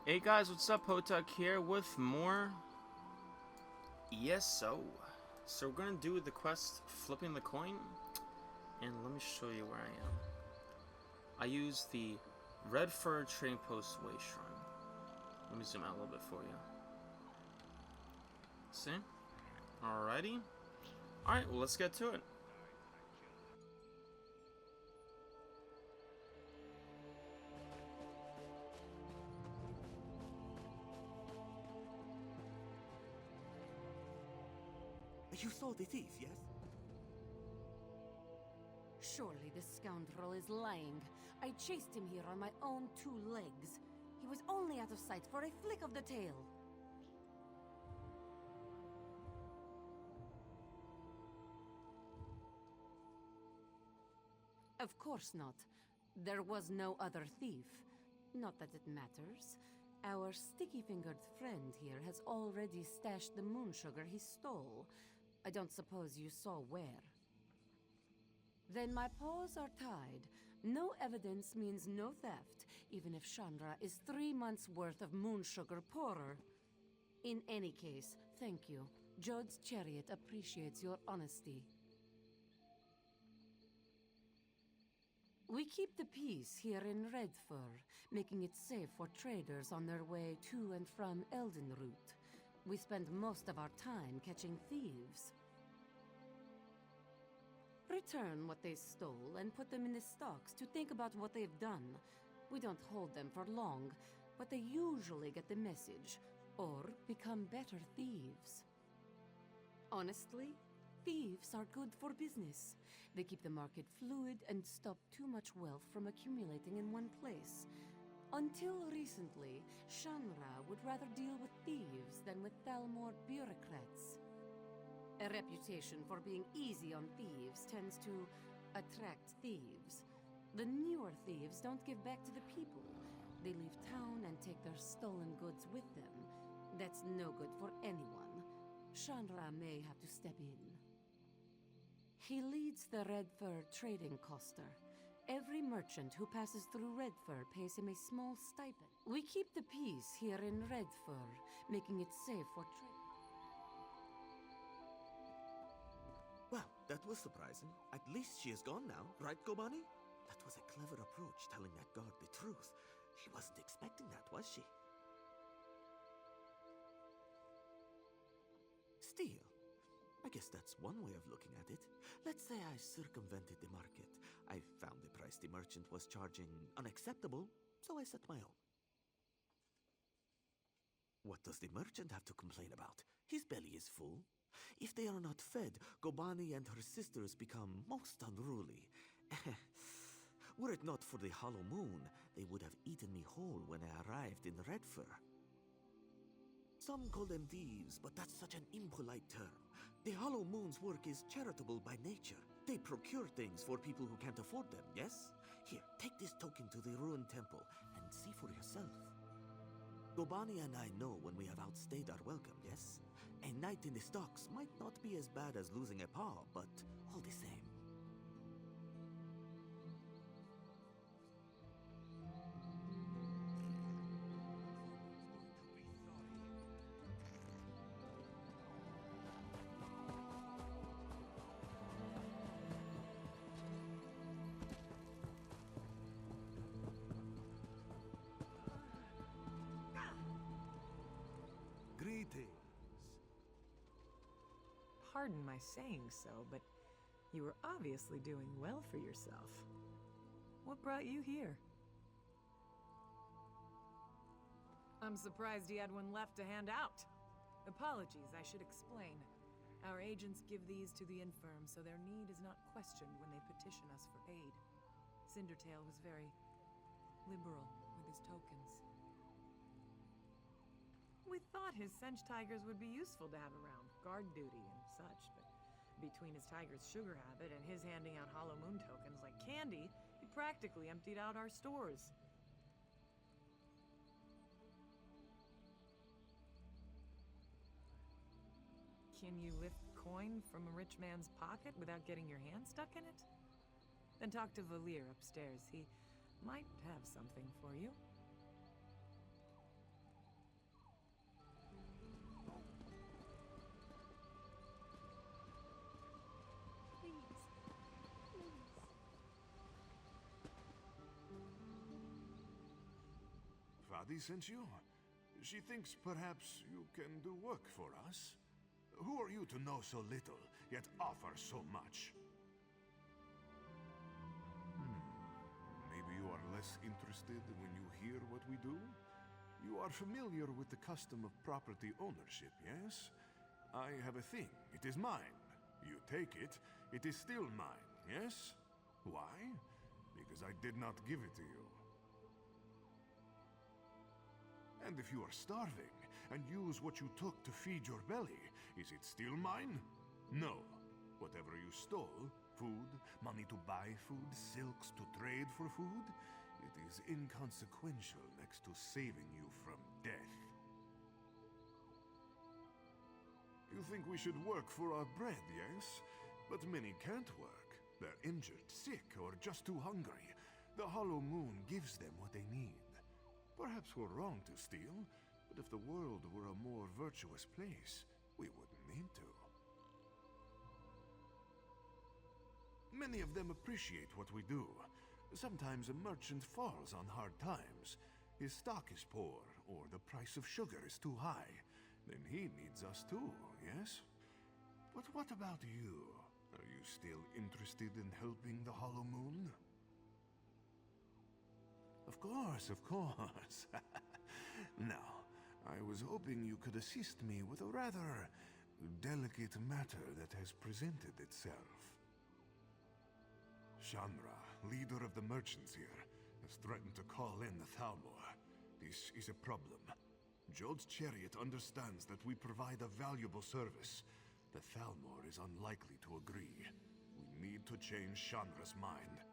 Hey guys, what's up? Hotak here with more ESO. So we're gonna do the quest flipping the coin, and let me show you where I am. I use the Red Fur Trading Post Way Shrine. Let me zoom out a little bit for you. See? Alrighty. Alright, well let's get to it. You saw the thief, yes? Surely this scoundrel is lying. I chased him here on my own two legs. He was only out of sight for a flick of the tail. Of course not. There was no other thief. Not that it matters. Our sticky-fingered friend here has already stashed the moon sugar he stole. I don't suppose you saw where. Then my paws are tied. No evidence means no theft, even if Chandra is 3 months' worth of moon sugar poorer. In any case, thank you. Jode's chariot appreciates your honesty. We keep the peace here in Redfur, making it safe for traders on their way to and from Eldenroot. We spend most of our time catching thieves. Return what they stole and put them in the stocks to think about what they've done. We don't hold them for long, but they usually get the message, or become better thieves. Honestly, thieves are good for business. They keep the market fluid and stop too much wealth from accumulating in one place. Until recently, Shanra would rather deal with thieves than with Thalmor bureaucrats. A reputation for being easy on thieves tends to attract thieves. The newer thieves don't give back to the people. They leave town and take their stolen goods with them. That's no good for anyone. Chandra may have to step in. He leads the Redfur trading coster. Every merchant who passes through Redfur pays him a small stipend. We keep the peace here in Redfur, making it safe for trade. Well, that was surprising. At least she is gone now, right, Kobani? That was a clever approach, telling that guard the truth. She wasn't expecting that, was she? Steal? I guess that's one way of looking at it. Let's say I circumvented the market. I found the price the merchant was charging unacceptable, so I set my own. What does the merchant have to complain about? His belly is full. If they are not fed, Gobani and her sisters become most unruly. Were it not for the hollow moon, they would have eaten me whole when I arrived in Redfur. Some call them thieves, but that's such an impolite term. The hollow moon's work is charitable by nature. They procure things for people who can't afford them, yes? Here, take this token to the ruined temple and see for yourself. Gobani and I know when we have outstayed our welcome, yes? A night in the stocks might not be as bad as losing a paw, but all the same. Greetings. Pardon my saying so, but you were obviously doing well for yourself. What brought you here? I'm surprised he had one left to hand out. Apologies, I should explain. Our agents give these to the infirm, so their need is not questioned when they petition us for aid. Cindertail was very liberal with his tokens. We thought his Sench tigers would be useful to have around, guard duty and such, but between his tiger's sugar habit and his handing out Hollow Moon tokens like candy, he practically emptied out our stores. Can you lift coin from a rich man's pocket without getting your hand stuck in it? Then talk to Valir upstairs. He might have something for you. Nadi sent you? She thinks perhaps you can do work for us? Who are you to know so little, yet offer so much? Maybe you are less interested when you hear what we do? You are familiar with the custom of property ownership, yes? I have a thing. It is mine. You take it, it is still mine, yes? Why? Because I did not give it to you. And if you are starving, and use what you took to feed your belly, is it still mine? No. Whatever you stole, food, money to buy food, silks to trade for food, it is inconsequential next to saving you from death. You think we should work for our bread, yes? But many can't work. They're injured, sick, or just too hungry. The Hollow Moon gives them what they need. Perhaps we're wrong to steal, but if the world were a more virtuous place, we wouldn't need to. Many of them appreciate what we do. Sometimes a merchant falls on hard times. His stock is poor, or the price of sugar is too high. Then he needs us too, yes? But what about you? Are you still interested in helping the Hollow Moon? Of course, of course. Now, I was hoping you could assist me with a rather delicate matter that has presented itself. Shanra, leader of the merchants here, has threatened to call in the Thalmor. This is a problem. Jode's chariot understands that we provide a valuable service. The Thalmor is unlikely to agree. We need to change Shanra's mind.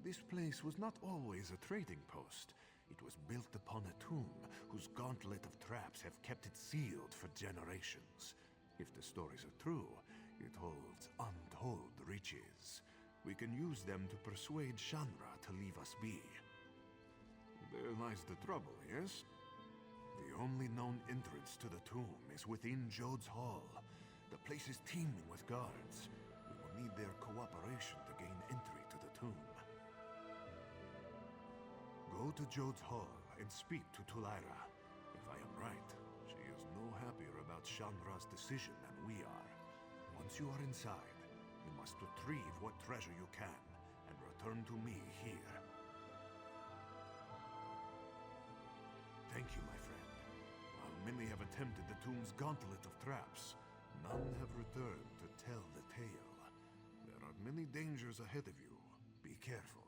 This place was not always a trading post. It was built upon a tomb whose gauntlet of traps have kept it sealed for generations. If the stories are true, it holds untold riches. We can use them to persuade Shanra to leave us be. There lies the trouble, yes? The only known entrance to the tomb is within Jode's Hall. The place is teeming with guards. We will need their cooperation to gain entry to the tomb. Go to Jode's Hall and speak to Tulaira. If I am right, she is no happier about Shanra's decision than we are. Once you are inside, you must retrieve what treasure you can and return to me here. Thank you, my friend. While many have attempted the tomb's gauntlet of traps, none have returned to tell the tale. There are many dangers ahead of you. Be careful.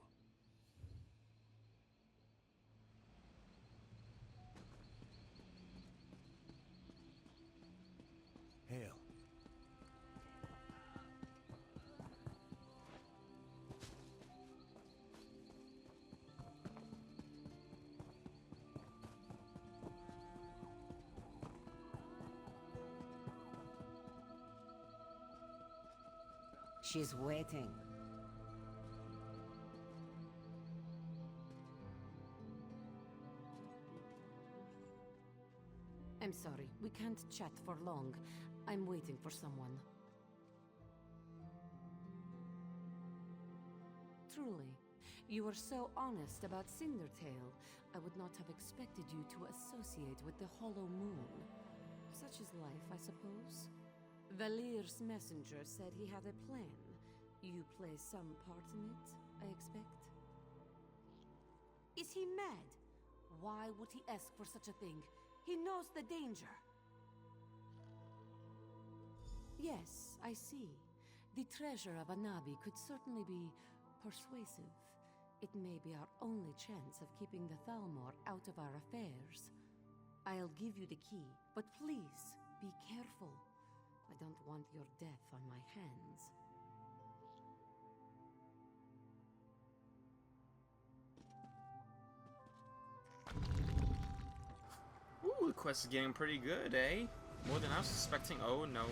Hail. She's waiting. I'm sorry, we can't chat for long. I'm waiting for someone. Truly, you were so honest about Cindertail. I would not have expected you to associate with the Hollow Moon. Such is life, I suppose. Valir's messenger said he had a plan. You play some part in it, I expect? Is he mad? Why would he ask for such a thing? He knows the danger. Yes, I see. The treasure of Anabi could certainly be persuasive. It may be our only chance of keeping the Thalmor out of our affairs. I'll give you the key, but please, be careful. I don't want your death on my hands. Ooh, the quest is getting pretty good, eh? More than I was suspecting. Oh no.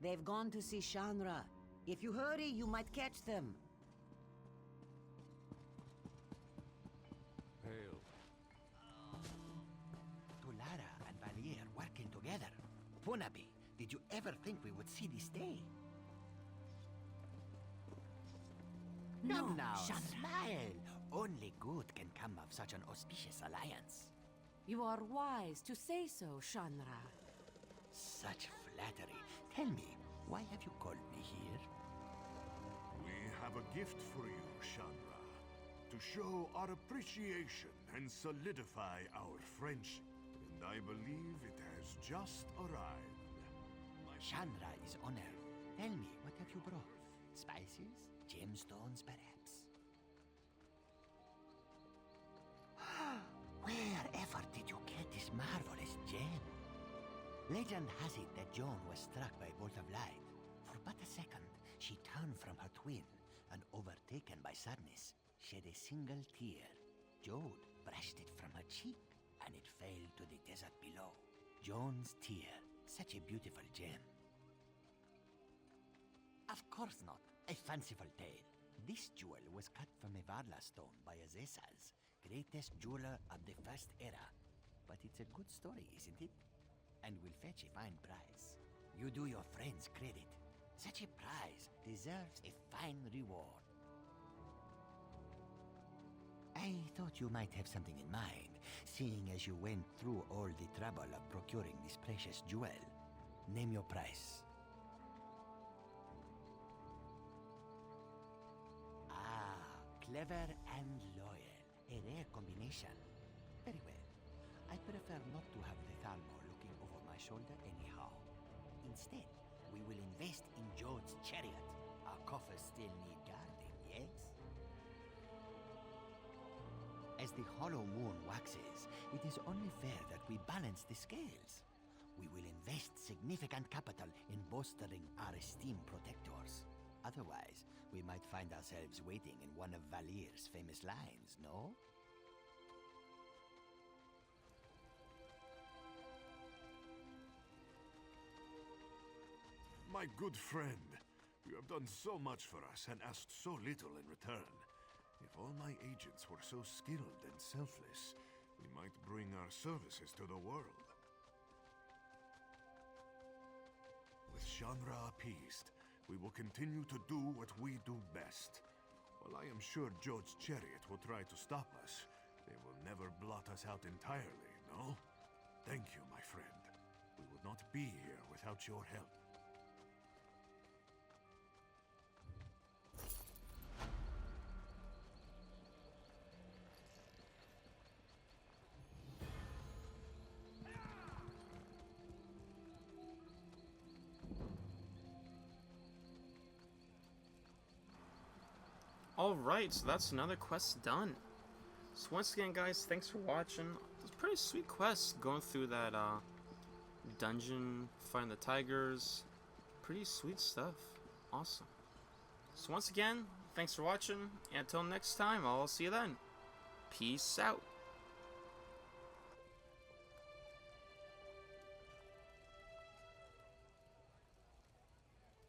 They've gone to see Shanra. If you hurry, you might catch them. Hail. Tulara and Valier working together. Punabi, did you ever think we would see this day? No, Come now, Chandra. smile. Only good can come of such an auspicious alliance. You are wise to say so, Shanra. Such flattery. Tell me, why have you called me here? We have a gift for you, Shanra. To show our appreciation and solidify our friendship. And I believe it has just arrived. Shanra is honored. Tell me, what have you brought? Spices? Gemstones, perhaps? Wherever did you get this marvelous gem? Legend has it that Joan was struck by a bolt of light. For but a second, she turned from her twin, and overtaken by sadness, shed a single tear. Jode brushed it from her cheek, and it fell to the desert below. Joan's tear, such a beautiful gem. Of course not. A fanciful tale. This jewel was cut from a Varla stone by Azesas, greatest jeweler of the First Era. But it's a good story, isn't it? And will fetch a fine price. You do your friends credit. Such a prize deserves a fine reward. I thought you might have something in mind, seeing as you went through all the trouble of procuring this precious jewel. Name your price. Clever and loyal. A rare combination. Very well. I prefer not to have the Thalmor looking over my shoulder anyhow. Instead, we will invest in Jode's chariot. Our coffers still need guarding, yes? As the hollow moon waxes, it is only fair that we balance the scales. We will invest significant capital in bolstering our esteemed protectors. Otherwise, we might find ourselves waiting in one of Valier's famous lines, no? My good friend, you have done so much for us and asked so little in return. If all my agents were so skilled and selfless, we might bring our services to the world. With Shanra appeased, we will continue to do what we do best. While I am sure Jode's chariot will try to stop us, they will never blot us out entirely, no? Thank you, my friend. We would not be here without your help. Alright, so that's another quest done. So once again, guys, thanks for watching. It's a pretty sweet quest going through that dungeon, find the tigers. Pretty sweet stuff. Awesome. So once again, thanks for watching, and until next time, I'll see you then. Peace out.